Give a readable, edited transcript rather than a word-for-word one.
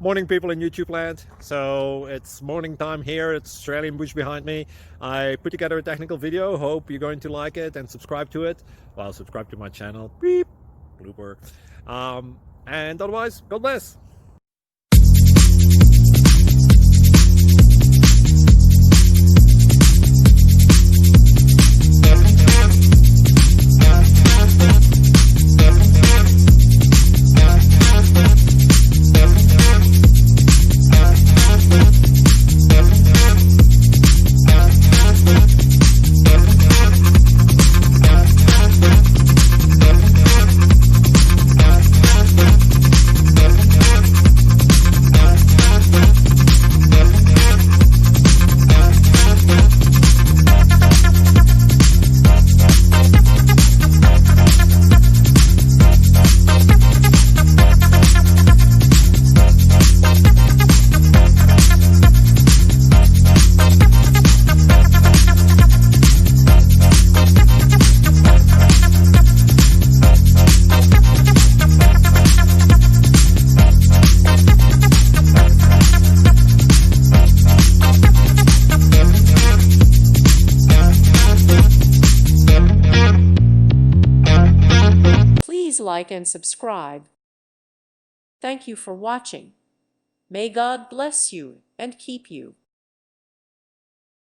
Morning, people in YouTube land. So it's morning time here. It's Australian bush behind me. I put together a technical video. Hope you're going to like it and subscribe to it. Well, subscribe to my channel. Beep. Blooper. And otherwise, God bless. Please like and subscribe. Thank you for watching. May God bless you and keep you.